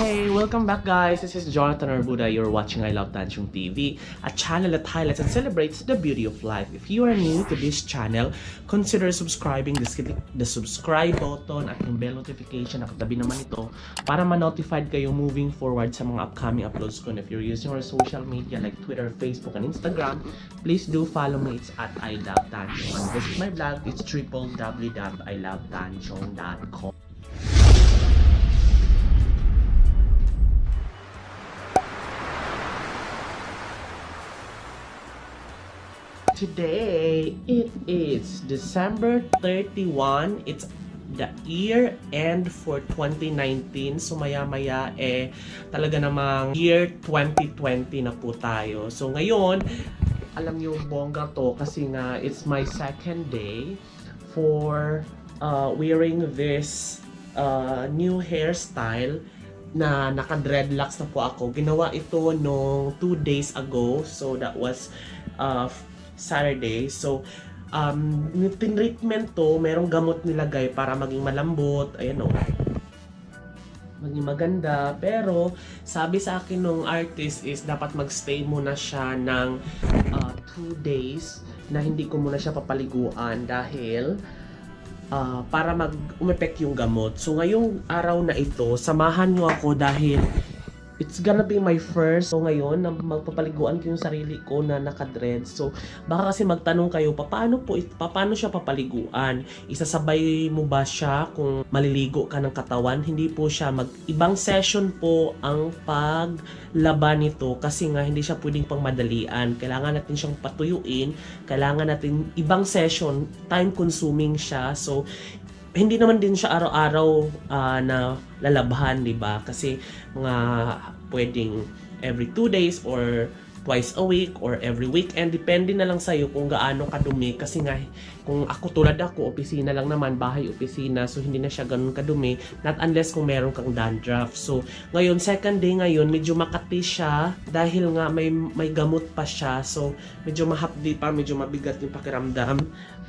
Hey, welcome back guys. This is Jonathan Arbuda. You're watching I Love Tanchong TV, a channel that highlights and celebrates the beauty of life. If you are new to this channel, consider subscribing. Just click the subscribe button at yung bell notification na katabi naman ito para ma-notified kayo moving forward sa mga upcoming uploads ko. And if you're using our social media like Twitter, Facebook, and Instagram, please do follow me. It's at I Love Tanchong. And visit my blog. It's www.ilovetanchong.com. Today, it is December 31. It's the year end for 2019. So maya-maya talaga namang year 2020 na po tayo. So ngayon, alam niyo bongga to kasi nga it's my second day for wearing this new hairstyle na naka-dreadlocks na po ako. Ginawa ito nung 2 days ago. So that was Saturday. So, treatment to, merong gamot nilagay para maging malambot. Ayan o. Maging maganda. Pero, sabi sa akin nung artist is dapat magstay muna siya ng 2 days na hindi ko muna siya papaliguan dahil para umepek yung gamot. So, ngayong araw na ito, samahan nyo ako dahil it's gonna be my first. So ngayon, magpapaliguan ko yung sarili ko na naka-dread. So baka kasi magtanong kayo, paano siya papaliguan? Isasabay mo ba siya kung maliligo ka ng katawan? Hindi po siya. Ibang session po ang paglaban nito kasi nga hindi siya pwedeng pangmadalian. Kailangan natin siyang patuyuin. Kailangan natin ibang session, time consuming siya. So hindi naman din siya araw-araw na lalabhan, di ba? Kasi mga pwedeng every 2 days or twice a week or every weekend. Depende na lang sa'yo kung gaano kadumi. Kasi nga, kung ako tulad ako, opisina lang naman, bahay-opisina. So, hindi na siya ganun kadumi. Not unless kung meron kang dandruff. So, ngayon, second day ngayon, medyo makati siya dahil nga may gamot pa siya. So, medyo mahapdi pa, medyo mabigat yung pakiramdam.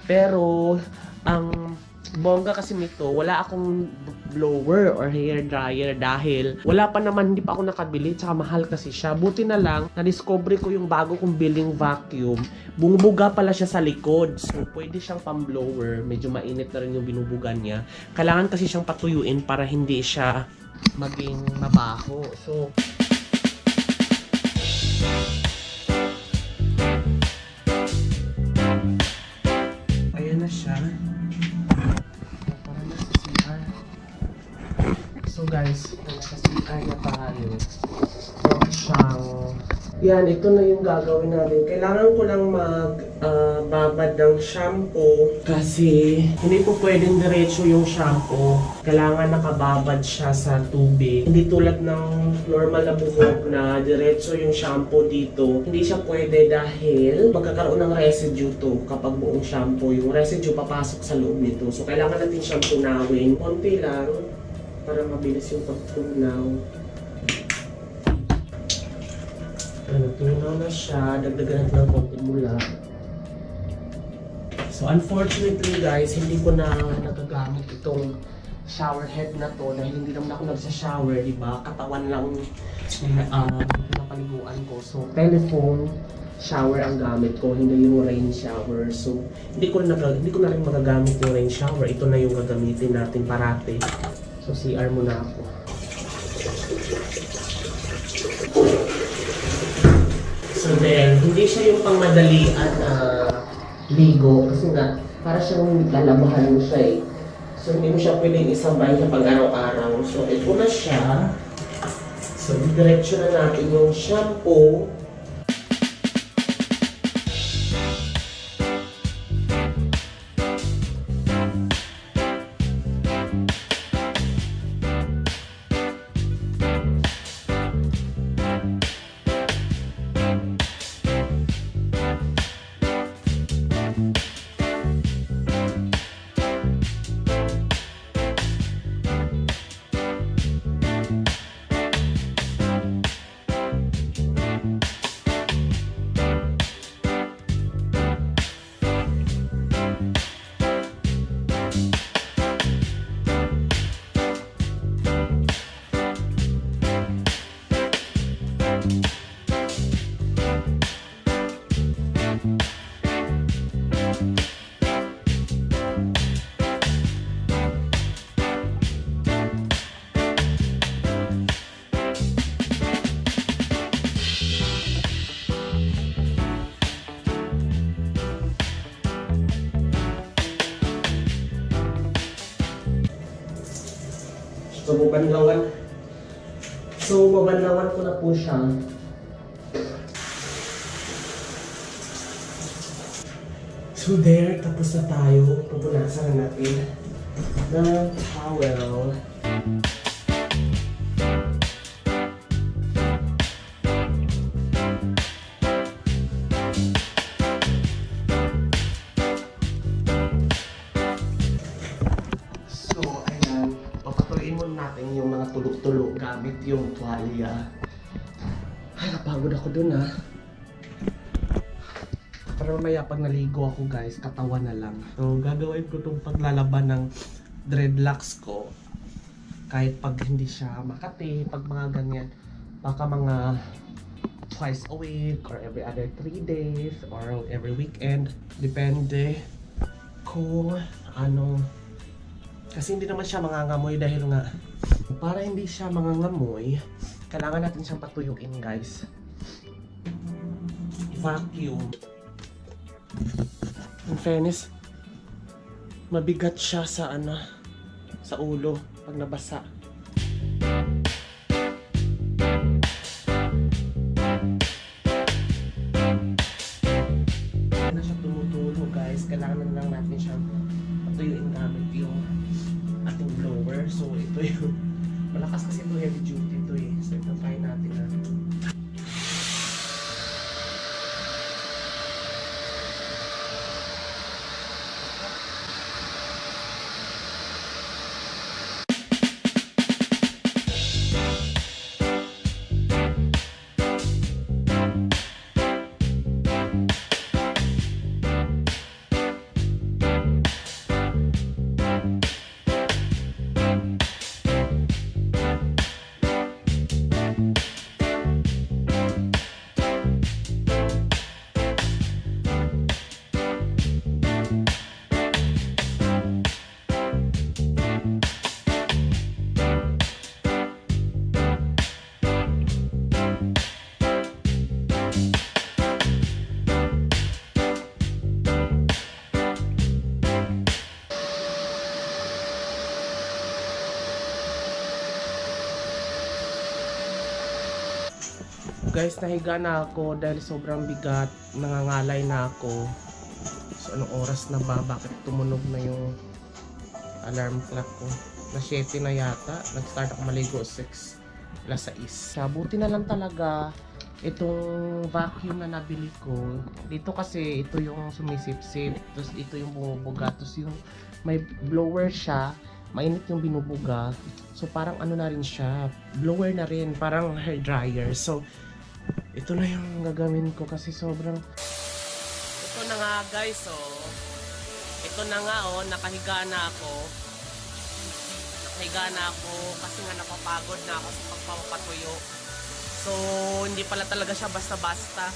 Pero, ang bongga kasi nito, wala akong blower or hair dryer dahil wala pa naman, hindi pa ako nakabili, tsaka mahal kasi siya. Buti na lang, na-discover ko yung bago kong billing vacuum. Bumubuga pala siya sa likod. So, pwede siyang pang-blower. Medyo mainit na rin yung binubugan niya. Kailangan kasi siyang patuyuin para hindi siya maging mabaho. So, ayan na siya. So guys, nakasikaan na tayo. Yan, ito na yung gagawin natin. Kailangan ko lang magbabad ng shampoo kasi hindi po pwedeng diretso yung shampoo. Kailangan nakababad siya sa tubig. Hindi tulad ng normal na buhok na diretso yung shampoo dito. Hindi siya pwede dahil magkakaroon ng residue to kapag buong shampoo. Yung residue papasok sa loob nito. So kailangan natin siyang tunawin. Konti lang para mabilis yung pagtunaw. Tunaw na siya, dagdagan natin ng konting mula. So unfortunately guys, hindi ko na nagagamit itong shower head na to dahil hindi naman ako nagsa-shower, diba? Katawan lang napaliguan ko. So telephone shower ang gamit ko, hindi yung rain shower. So hindi ko na rin magagamit yung rain shower. Ito na yung gagamitin natin parati. So, CR muna ako. So then, hindi siya yung pangmadalian na ligo. Kasi nga, para siyang lalabahan mo siya eh. So, hindi mo siya pwedeng isabay sa pag-araw-araw. So, ito na siya. So, diretso na natin yung shampoo. So, babanlawan ko na po siya. So there, tapos na tayo. Pupunasan na natin ng towel. So, ayan. Papatuloyin muna natin yung mga tulog-tulog gamit yung tuwalya. Ay, napagod ako dun ah. Para mamaya pag naligo ako guys, katawan na lang. So gagawin ko itong paglalaban ng dreadlocks ko. Kahit pag hindi siya makati, pag mga ganyan. Baka mga twice a week or every other 3 days or every weekend. Depende kung ano. Kasi hindi naman siya mangangamoy dahil nga para hindi siya mangangamoy, kailangan natin siyang patuyuin guys. Vacuum. In fairness, mabigat siya sa sa ulo pag nabasa. Na siya tumutulo guys, kailangan lang natin siyang patuyuin gamit yung ating blower. So ito yung malakas kasi ito, heavy duty ito eh. So ito try natin na. Guys, nahiga na ako dahil sobrang bigat. Nangangalay na ako. So, anong oras na ba? Bakit tumunog na yung alarm clock ko? Na 7 na yata. Nag-start ako maligo 6. Alas 6. Buti na lang talaga itong vacuum na nabili ko. Dito kasi ito yung sumisip-sip. Tapos ito yung bumubuga. Tapos yung may blower siya. Mainit yung binubuga. So, parang ano na rin siya. Blower na rin. Parang hair dryer. So, ito na yung gagawin ko kasi sobrang... Ito na nga guys, oh. Ito na nga, oh. Nakahiga na ako. Nakahiga na ako kasi nga napapagod na ako sa pagpapatuyo. So, hindi pala talaga siya basta-basta.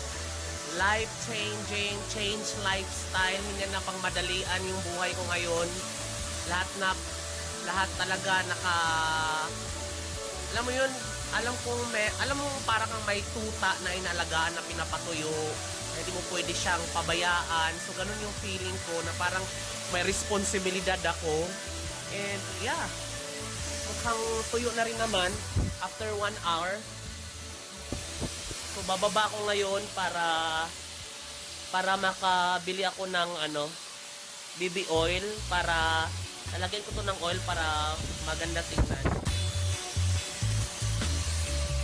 Life-changing, change lifestyle. Hindi na pang madalian yung buhay ko ngayon. Lahat talaga alam mo yun, alam mo parang kang may tuta na inalagaan na pinapatuyo. Hindi mo pwede siyang pabayaan. So ganun yung feeling ko na parang may responsibilidad ako. And yeah, mukhang tuyo na rin naman after 1 hour. So bababa ko ngayon para makabili ako ng BB oil, para lalagyan ko to ng oil para maganda tingnan.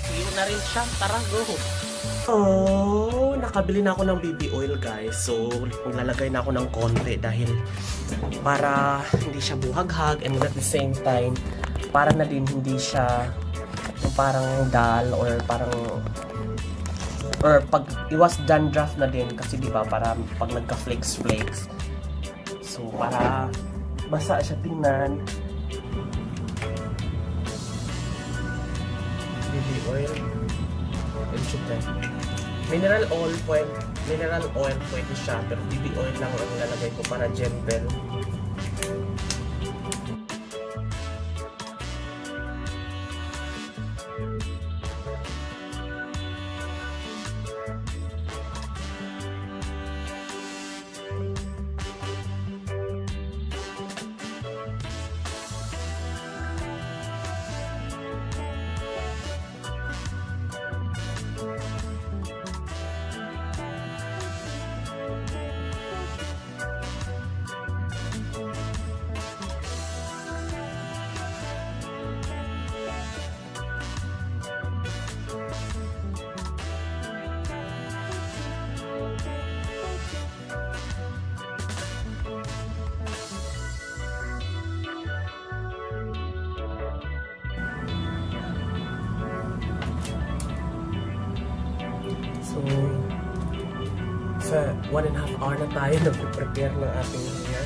Yun na rin siya. Tara, go! Oh, nakabili na ako ng BB oil guys. So, maglalagay na ako ng konti dahil para hindi siya buhaghag and at the same time, para na din hindi siya yung parang dull or pag iwas dandruff na din kasi di ba para pag nagka-flakes. So, para basa siya tingnan. BB oil. Mineral oil pwede siya, pero BB oil lang ang ilalagay ko para gentle. So, sa 1.5 hour na tayo nag-prepare ng ating hair.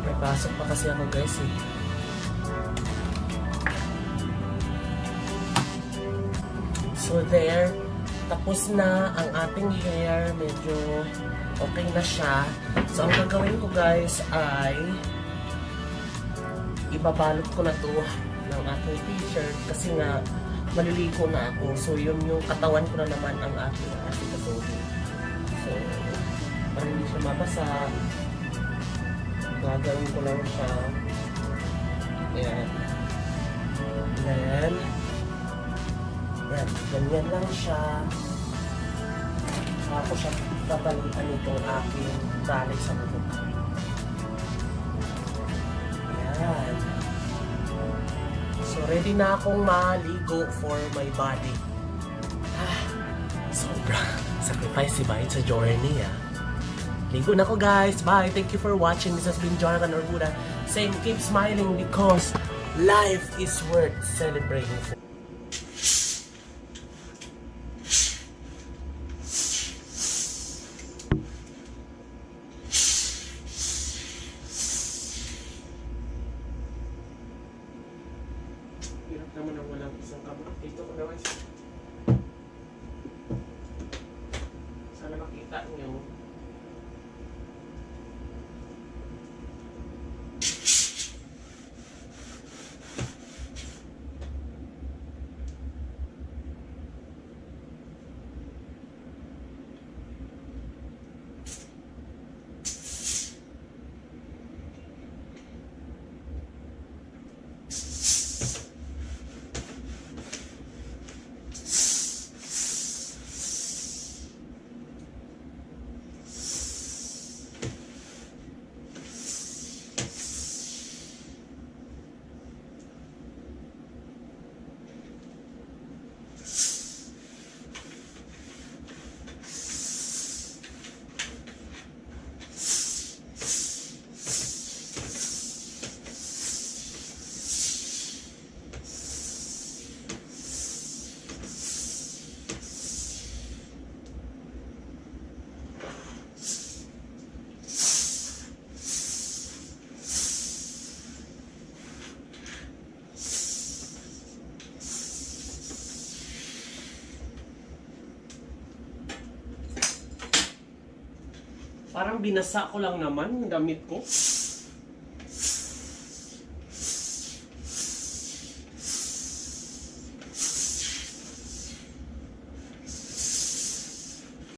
May pasok pa kasi ako guys eh. So there, tapos na ang ating hair. Medyo okay na siya. So ang gagawin ko guys ay ibabalot ko na to ng ating t-shirt kasi nga maliligo na ako. So yun yung katawan ko na naman ang ating kasuhin. So para hindi siya mabasa, gagawin ko lang siya. Ayan. Then, yan, ganyan lang siya. Tapos siya tatalian itong aking tali sa buhok. Yan. So, ready na akong maligo for my body. Sobra. Sacrifice si Bite sa journey, Ligo na ko, guys. Bye. Thank you for watching. This has been Jonathan Orbuda saying keep smiling because life is worth celebrating for. Hirap naman ang walang isang kamot. Dito ko naman siya. Sana makita niyo. Parang binasa ko lang naman yung damit ko.